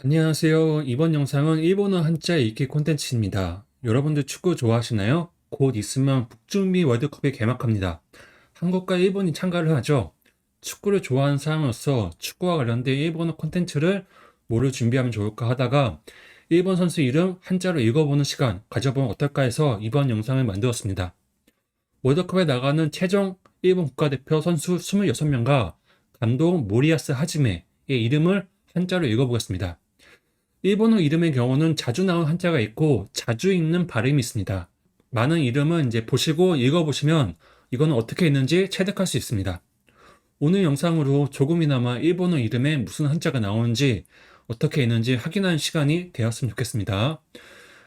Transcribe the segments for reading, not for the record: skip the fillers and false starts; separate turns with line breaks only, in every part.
안녕하세요. 이번 영상은 일본어 한자 읽기 콘텐츠입니다. 여러분들 축구 좋아하시나요? 곧 있으면 북중미 월드컵이 개막합니다. 한국과 일본이 참가를 하죠. 축구를 좋아하는 사람으로서 축구와 관련된 일본어 콘텐츠를 뭐를 준비하면 좋을까 하다가 일본 선수 이름 한자로 읽어보는 시간 가져보면 어떨까 해서 이번 영상을 만들었습니다. 월드컵에 나가는 최종 일본 국가대표 선수 26명과 감독 모리야스 하지메의 이름을 한자로 읽어보겠습니다. 일본어 이름의 경우는 자주 나온 한자가 있고 자주 읽는 발음이 있습니다. 많은 이름은 이제 보시고 읽어보시면 이거는 어떻게 읽는지 체득할 수 있습니다. 오늘 영상으로 조금이나마 일본어 이름에 무슨 한자가 나오는지 어떻게 읽는지 확인하는 시간이 되었으면 좋겠습니다.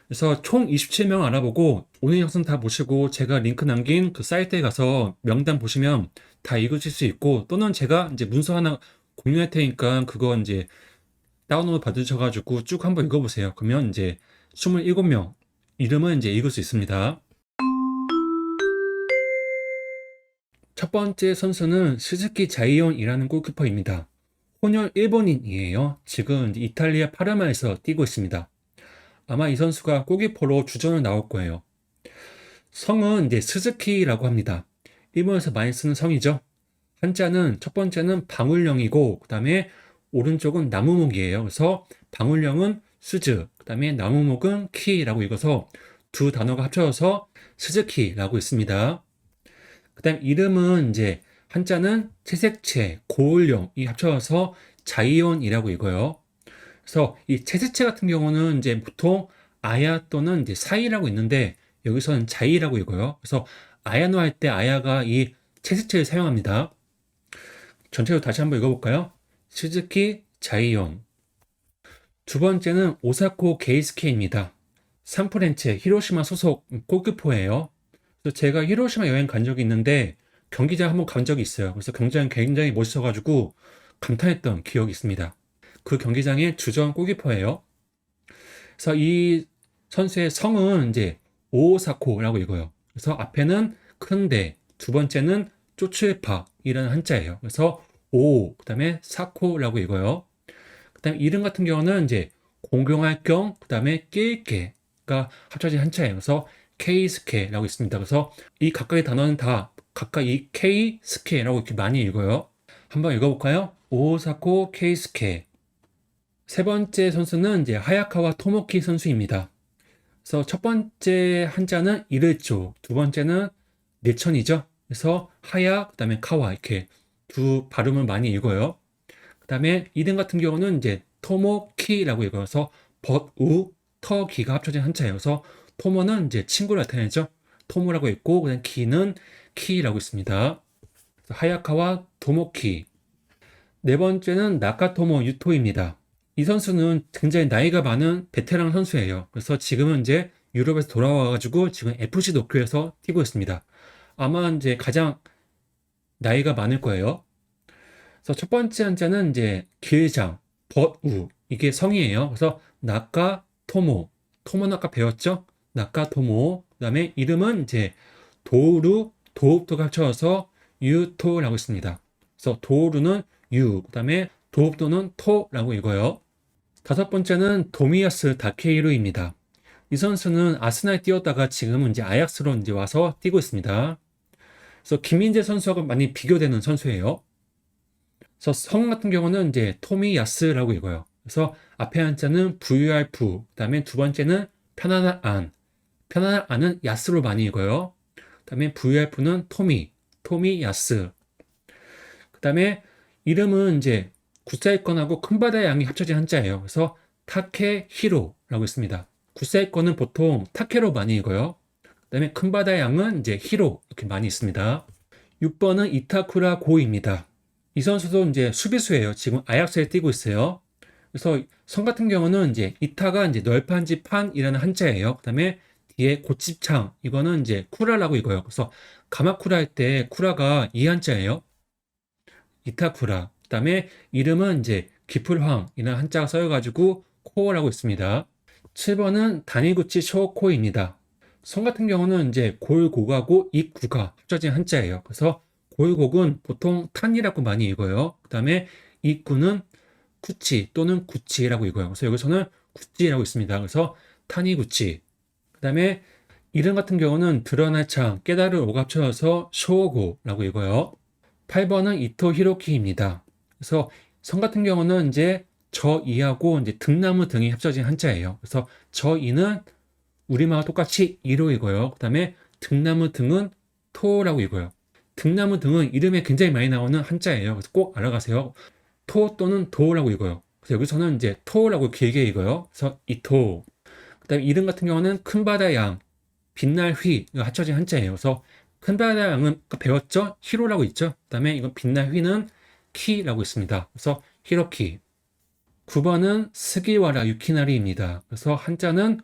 그래서 총 27명 알아보고 오늘 영상 다 보시고 제가 링크 남긴 그 사이트에 가서 명단 보시면 다 읽으실 수 있고 또는 제가 이제 문서 하나 공유할 테니까 그거 이제 다운로드 받으셔가지고 쭉 한번 읽어보세요. 그러면 이제 27명 이름은 이제 읽을 수 있습니다. 첫 번째 선수는 스즈키 자이온이라는 골키퍼입니다. 혼혈 일본인이에요. 지금 이탈리아 파르마에서 뛰고 있습니다. 아마 이 선수가 골키퍼로 주전을 나올 거예요. 성은 이제 스즈키라고 합니다. 일본에서 많이 쓰는 성이죠. 한자는 첫 번째는 방울령이고 그 다음에 오른쪽은 나무목이에요. 그래서 방울령은 스즈, 그 다음에 나무목은 키라고 읽어서 두 단어가 합쳐져서 스즈키라고 있습니다. 그 다음 이름은 이제 한자는 채색채, 고울령이 합쳐져서 자이온이라고 읽어요. 그래서 이 채색채 같은 경우는 이제 보통 아야 또는 이제 사이라고 있는데 여기서는 자이라고 읽어요. 그래서 아야노 할 때 아야가 이 채색채를 사용합니다. 전체로 다시 한번 읽어볼까요? 스즈키 자이온. 두 번째는 오사코 게이스케입니다. 산프렌체 히로시마 소속 골키퍼예요. 그래서 제가 히로시마 여행 간 적이 있는데 경기장 한번 간 적이 있어요. 그래서 경기장이 굉장히 멋있어가지고 감탄했던 기억이 있습니다. 그 경기장의 주전 골키퍼예요. 그래서 이 선수의 성은 이제 오사코라고 읽어요. 그래서 앞에는 큰데 두 번째는 쪼츠에파이라는 한자예요. 그래서 오, 그다음에 사코라고 읽어요. 그다음에 이름 같은 경우는 이제 공경할 경, 그다음에 낄게가 합쳐진 한자예요. 그래서 케이스케라고 있습니다. 그래서 이 각각의 단어는 다 각각 이 케이스케라고 이렇게 많이 읽어요. 한번 읽어볼까요? 오사코 케이스케. 세 번째 선수는 이제 하야카와 토모키 선수입니다. 그래서 첫 번째 한자는 이르조, 두 번째는 내천이죠. 그래서 하야, 그다음에 카와 이렇게 두 발음을 많이 읽어요. 그다음에 이름 같은 경우는 이제 토모키라고 읽어서 벗우 터기가 합쳐진 한자예요. 그래서 토모는 이제 친구를 나타내죠. 토모라고 있고 그다음 키는 키라고 있습니다. 하야카와 토모키. 네 번째는 나카토모 유토입니다. 이 선수는 굉장히 나이가 많은 베테랑 선수예요. 그래서 지금은 이제 유럽에서 돌아와가지고 지금 FC 도쿄에서 뛰고 있습니다. 아마 이제 가장 나이가 많을 거예요. 그래서 첫 번째 한자는 이제 길장, 벗우 이게 성이에요. 그래서 나카토모, 토모는 아까 배웠죠? 나카토모. 그다음에 이름은 이제 도루, 도읍도가 합쳐져서 유토라고 있습니다. 그래서 도루는 유, 그다음에 도읍도는 토라고 읽어요. 다섯 번째는 도미야스 다케이루입니다. 이 선수는 아스날에 뛰었다가 지금은 이제 아약스로 이제 와서 뛰고 있습니다. 그래서 김민재 선수하고 많이 비교되는 선수예요. 그래서 성 같은 경우는 이제 토미야스라고 읽어요. 그래서 앞에 한자는 VRF, 그다음에 두 번째는 편안한 안. 편안한 안은 야스로 많이 읽어요. 그다음에 VRF는 토미야스. 그다음에 이름은 이제 구사일권하고 큰바다의 양이 합쳐진 한자예요. 그래서 타케히로라고 있습니다. 구사일권은 보통 타케로 많이 읽어요. 그다음에 큰바다의 양은 이제 히로 이렇게 많이 있습니다. 6번은 이타쿠라 고입니다. 이 선수도 이제 수비수예요. 지금 아약스에 뛰고 있어요. 그래서 성 같은 경우는 이제 이타가 이제 널판지 판이라는 한자예요. 그다음에 뒤에 고집창 이거는 이제 쿠라라고 읽어요. 그래서 가마쿠라 할 때 쿠라가 이 한자예요. 이타쿠라. 그다음에 이름은 이제 기풀황이라는 한자가 써여가지고 코어라고 있습니다. 7번은 다니구치 쇼코입니다. 성 같은 경우는 이제 골고가고 입구가 합쳐진 한자예요. 그래서 골곡은 보통 탄이라고 많이 읽어요. 그 다음에 입구는 쿠치 또는 구치라고 읽어요. 그래서 여기서는 구찌라고 있습니다. 그래서 타니구치. 그 다음에 이름 같은 경우는 드러날 창, 깨달을 오갑쳐서 쇼고라고 읽어요. 8번은 이토 히로키입니다. 그래서 성 같은 경우는 이제 저 이하고 이제 등나무 등이 합쳐진 한자예요. 그래서 저 이는 우리말과 똑같이 이로 읽어요. 그 다음에 등나무 등은 토라고 읽어요. 등나무 등은 이름에 굉장히 많이 나오는 한자예요. 그래서 꼭 알아가세요. 토 또는 도라고 읽어요. 그래서 여기서는 이제 토라고 길게 읽어요. 그래서 이토. 그 다음에 이름 같은 경우는 큰바다 양, 빛날 휘가 합쳐진 한자예요. 그래서 큰바다 양은 배웠죠? 히로라고 있죠? 그 다음에 이건 빛날 휘는 키라고 있습니다. 그래서 히로키. 9번은 스기와라 유키나리입니다. 그래서 한자는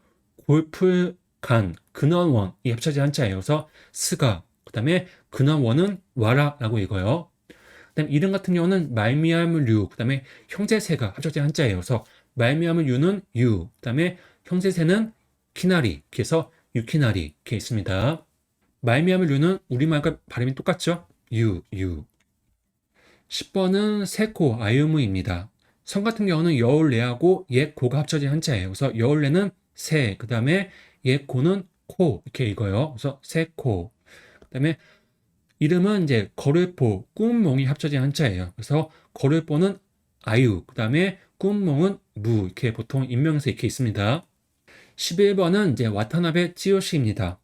골풀간, 근원원이 합쳐진 한자예요. 그래서 스가, 그 다음에 근원원은 와라라고 읽어요. 그 다음에 이름 같은 경우는 말미암류, 그 다음에 형제세가 합쳐진 한자예요. 그래서 말미암류는 유, 그 다음에 형제세는 키나리, 그래서 유키나리 이렇게 있습니다. 말미암류는 우리말과 발음이 똑같죠? 유. 10번은 세코 아유무입니다. 성 같은 경우는 여울레하고 옛고가 합쳐진 한자예요. 그래서 여울레는 세, 그 다음에 옛고는 코 이렇게 읽어요. 그래서 세코. 그 다음에 이름은 이제 거르포, 꿈몽이 합쳐진 한자예요. 그래서 거르포는 아유, 그 다음에 꿈몽은 무 이렇게 보통 인명에서 이렇게 있습니다. 11번은 이제 와타나베 찌요시입니다.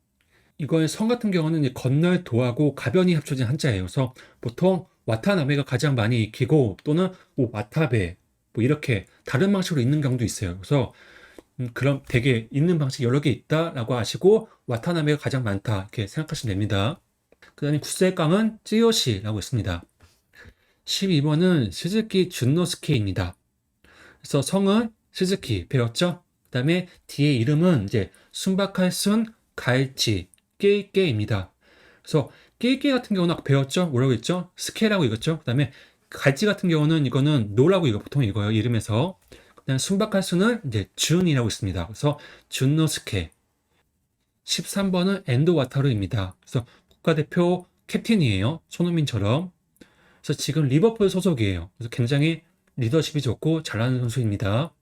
이거의 성 같은 경우는 이제 건널 도하고 가변이 합쳐진 한자예요. 그래서 보통 와타나베가 가장 많이 익히고 또는 와타베 뭐 이렇게 다른 방식으로 읽는 경우도 있어요. 그래서 그럼 되게 읽는 방식이 여러 개 있다라고 아시고 와타나베가 가장 많다 이렇게 생각하시면 됩니다. 그 다음에 구세강은 찌요시라고 있습니다. 12번은 스즈키 준노스케입니다. 그래서 성은 스즈키 배웠죠? 그 다음에 뒤에 이름은 이제 순박할 순, 갈치, 깨이깨입니다. 그래서 깨이깨 같은 경우는 아까 배웠죠? 뭐라고 했죠? 스케라고 읽었죠? 그 다음에 갈치 같은 경우는 이거는 노라고 이거 보통 읽어요. 이름에서. 그 다음에 순박할 순은 이제 준이라고 있습니다. 그래서 준노스케. 13번은 엔도 와타루입니다. 그래서 국가대표 캡틴이에요. 손흥민처럼. 그래서 지금 리버풀 소속이에요. 그래서 굉장히 리더십이 좋고 잘하는 선수입니다.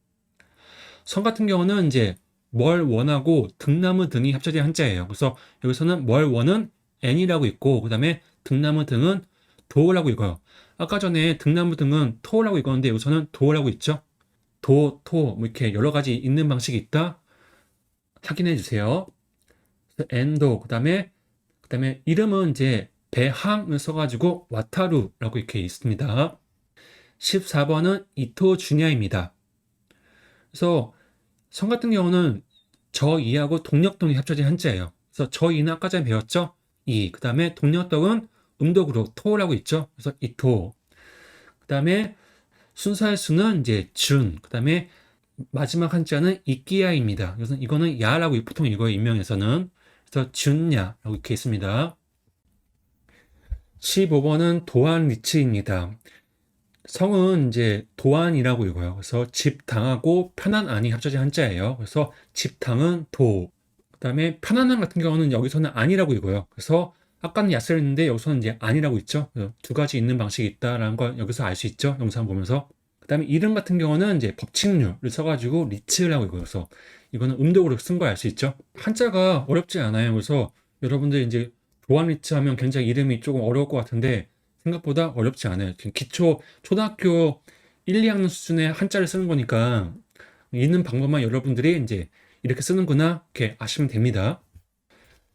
성 같은 경우는 이제 뭘 원하고 등나무 등이 합쳐진 한자예요. 그래서 여기서는 뭘 원은 n이라고 있고 그 다음에 등나무 등은 도라고 읽어요. 아까 전에 등나무 등은 토라고 읽었는데 여기서는 도라고 있죠. 도, 토, 뭐 이렇게 여러 가지 읽는 방식이 있다. 확인해 주세요. 엔도, 그 다음에 이름은 이제 배항을 써가지고 와타루라고 이렇게 있습니다. 14번은 이토 주냐입니다. 그래서 성 같은 경우는 저 이하고 동력동이 합쳐진 한자예요. 그래서 저 이는 아까 전에 배웠죠? 이. 그 다음에 동력동은 음독으로 토라고 있죠. 그래서 이토. 그 다음에 순서할 수는 이제 준. 그 다음에 마지막 한자는 이끼야입니다. 그래서 이거는 야라고 보통 읽어요. 인명에서는. 그래서 준야라고 이렇게 있습니다. 15번은 도안 리츠입니다. 성은 이제 도안이라고 읽어요. 그래서 집당하고 편한 안이 합쳐진 한자예요. 그래서 집당은 도. 그 다음에 편안한 같은 경우는 여기서는 안이라고 읽어요. 그래서 아까는 야스를 했는데 여기서는 이제 안이라고 있죠. 두 가지 읽는 방식이 있다라는 걸 여기서 알 수 있죠. 영상 보면서. 그 다음에 이름 같은 경우는 이제 법칙류를 써가지고 리츠라고 읽어요. 그래서 이거는 음독으로 쓴 걸 알 수 있죠. 한자가 어렵지 않아요. 그래서 여러분들 이제 도안 리츠 하면 굉장히 이름이 조금 어려울 것 같은데 생각보다 어렵지 않아요. 지금 기초 초등학교 1, 2학년 수준의 한자를 쓰는 거니까 읽는 방법만 여러분들이 이제 이렇게 쓰는구나 이렇게 아시면 됩니다.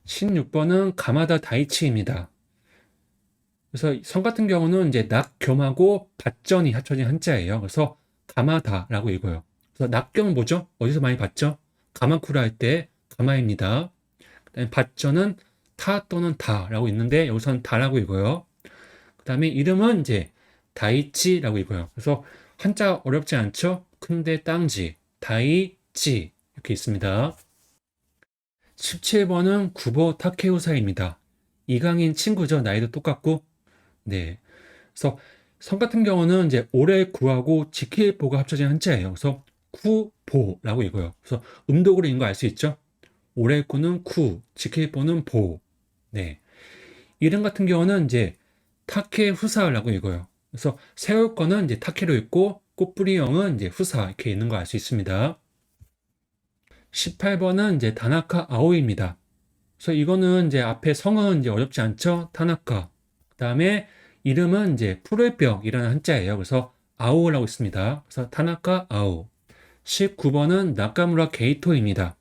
16번은 가마다 다이치입니다. 그래서 성 같은 경우는 이제 낙겸하고 밭전이 합쳐진 한자예요. 그래서 가마다라고 읽어요. 그래서 낙겸은 뭐죠? 어디서 많이 봤죠? 가마쿠라 할 때 가마입니다. 그다음에 밭전은 타 또는 다라고 있는데 여기서는 다라고 읽어요. 그 다음에 이름은 이제 다이치라고 읽어요. 그래서 한자 어렵지 않죠? 큰데 땅지, 다이치 이렇게 있습니다. 17번은 구보 타케우사입니다. 이강인 친구죠. 나이도 똑같고. 네. 그래서 성 같은 경우는 이제 오래 구하고 지킬 보가 합쳐진 한자예요. 그래서 쿠보라고 읽어요. 그래서 음독으로 읽는 거 알 수 있죠? 오래 구는 쿠, 지킬 보는 보. 네. 이름 같은 경우는 이제 타케 후사라고 읽어요. 그래서 세울 거는 이제 타케로 읽고 꽃뿌리형은 이제 후사 이렇게 있는 거 알 수 있습니다. 18번은 이제 다나카 아오이입니다. 그래서 이거는 이제 앞에 성은 이제 어렵지 않죠? 타나카. 그다음에 이름은 이제 푸를 벽이라는 한자예요. 그래서 아오라고 있습니다. 그래서 타나카 아오. 19번은 나카무라 게이토입니다.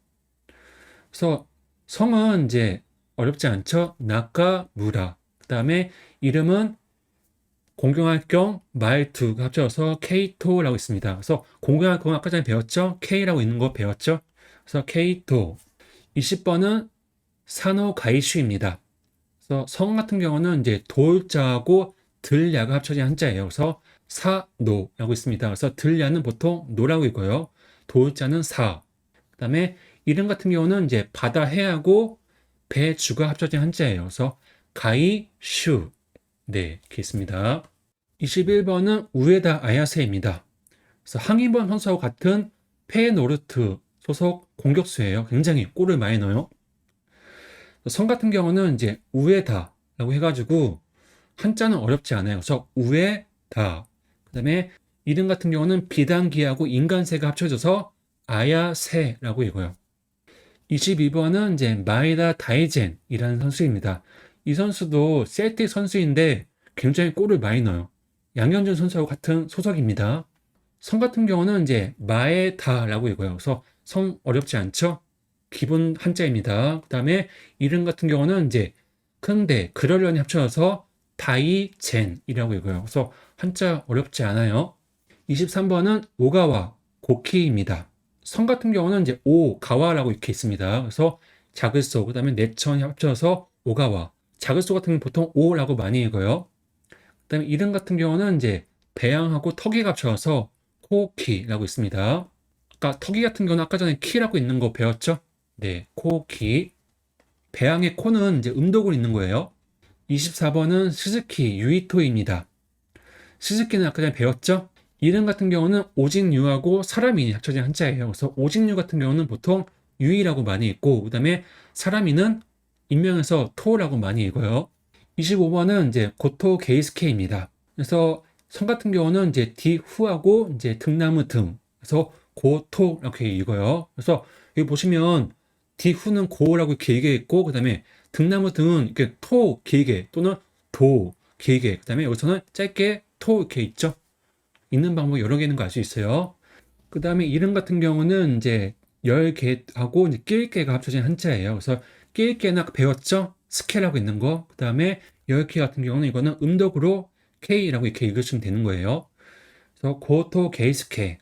그래서 성은 이제 어렵지 않죠? 나카무라. 그다음에 이름은 공경할경 말투가 합쳐서 케이토라고 있습니다. 그래서 공경할경 아까 전에 배웠죠? K라고 있는 거 배웠죠? 그래서 케이토. 20번은 사노 가이슈입니다. 그래서 성 같은 경우는 이제 돌자하고 들야가 합쳐진 한자예요. 그래서 사노라고 있습니다. 그래서 들야는 보통 노라고 있고요. 돌자는 사. 그다음에 이름 같은 경우는 이제 바다 해하고 배주가 합쳐진 한자예요. 그래서 가이슈. 네, 이렇게 있습니다. 21번은 우에다 아야세입니다. 그래서 항이번 선수와 같은 페노르트 소속 공격수예요. 굉장히 골을 많이 넣어요. 성 같은 경우는 이제 우에다라고 해가지고 한자는 어렵지 않아요. 그래서 우에다. 그다음에 이름 같은 경우는 비단기하고 인간새가 합쳐져서 아야세라고 읽어요. 22번은 이제 마에다 다이젠이라는 선수입니다. 이 선수도 셀틱 선수인데 굉장히 골을 많이 넣어요. 양현준 선수와 같은 소속입니다. 성 같은 경우는 이제 마에다라고 읽어요. 그래서 성 어렵지 않죠? 기본 한자입니다. 그 다음에 이름 같은 경우는 이제 근데 그러려니 합쳐서 다이젠이라고 읽어요. 그래서 한자 어렵지 않아요. 23번은 오가와 고키입니다. 성 같은 경우는 이제 오가와라고 이렇게 있습니다. 그래서 자글소, 그 다음에 내천이 합쳐서 오가와. 자글소 같은 경우는 보통 오라고 많이 읽어요. 그 다음에 이름 같은 경우는 이제 배양하고 턱이 합쳐서 코키라고 있습니다. 아까 턱이 같은 경우는 아까 전에 키라고 있는 거 배웠죠? 네, 코키. 배양의 코는 이제 음독으로 있는 거예요. 24번은 스즈키 유이토입니다. 스즈키는 아까 전에 배웠죠? 이름 같은 경우는 오직유하고 사람이 합쳐진 한자예요. 그래서 오직유 같은 경우는 보통 유이라고 많이 읽고, 그 다음에 사람이는 인명에서 토라고 많이 읽어요. 25번은 이제 고토 게이스케입니다. 그래서 성 같은 경우는 이제 디후하고 이제 등나무 등. 그래서 고토 이렇게 읽어요. 그래서 여기 보시면 디후는 고라고 길게 읽고, 그 다음에 등나무 등은 이렇게 토 길게 또는 도 길게, 그 다음에 여기서는 짧게 토 이렇게 있죠. 읽는 방법이 여러 개 있는 거 알 수 있어요. 그 다음에 이름 같은 경우는 이제 열개하고 이제 낄개가 합쳐진 한자예요. 그래서 낄개는 아까 배웠죠? 스케라고 있는 거. 그 다음에 열개 같은 경우는 이거는 음덕으로 K라고 이렇게 읽으시면 되는 거예요. 그래서 고토 게이스케.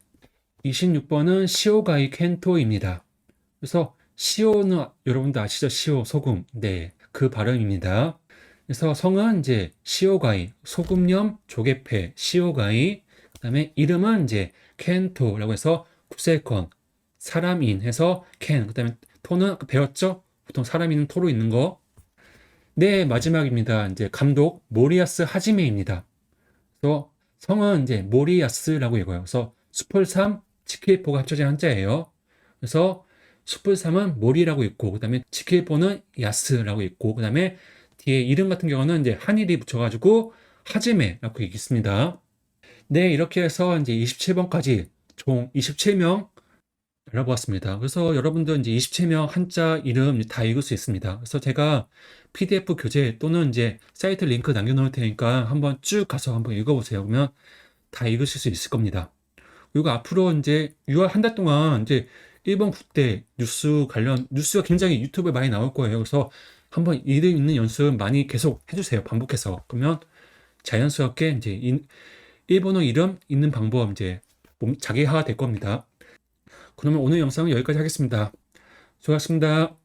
26번은 시오가이 켄토입니다. 그래서 시오는 여러분도 아시죠? 시오, 소금. 네, 그 발음입니다. 그래서 성은 이제 시오가이, 소금염 조개패, 시오가이. 그 다음에 이름은 이제 켄토라고 해서 구세권, 사람인 해서 켄. 그 다음에 토는 배웠죠? 보통 사람인 토로 있는 거. 네, 마지막입니다. 이제 감독 모리야스 하지메입니다. 그래서 성은 이제 모리야스라고 읽어요. 그래서 숲을3 지킬포가 합쳐진 한자예요. 그래서 숲을3은 모리라고 읽고, 그 다음에 지킬포는 야스라고 읽고, 그 다음에 뒤에 이름 같은 경우는 이제 한일이 붙여가지고 하지메라고 읽습니다. 네, 이렇게 해서 이제 27번까지 총 27명 알아보았습니다. 그래서 여러분들 이제 27명 한자 이름 다 읽을 수 있습니다. 그래서 제가 PDF 교재 또는 이제 사이트 링크 남겨놓을 테니까 한번 쭉 가서 한번 읽어보세요. 그러면 다 읽으실 수 있을 겁니다. 그리고 앞으로 이제 6월 한 달 동안 이제 일본 국대 뉴스 관련 뉴스가 굉장히 유튜브에 많이 나올 거예요. 그래서 한번 이름 읽는 연습 많이 계속 해주세요. 반복해서. 그러면 자연스럽게 이제 일본어 이름 읽는 방법 이제 자기화 될 겁니다. 그러면 오늘 영상은 여기까지 하겠습니다. 수고하셨습니다.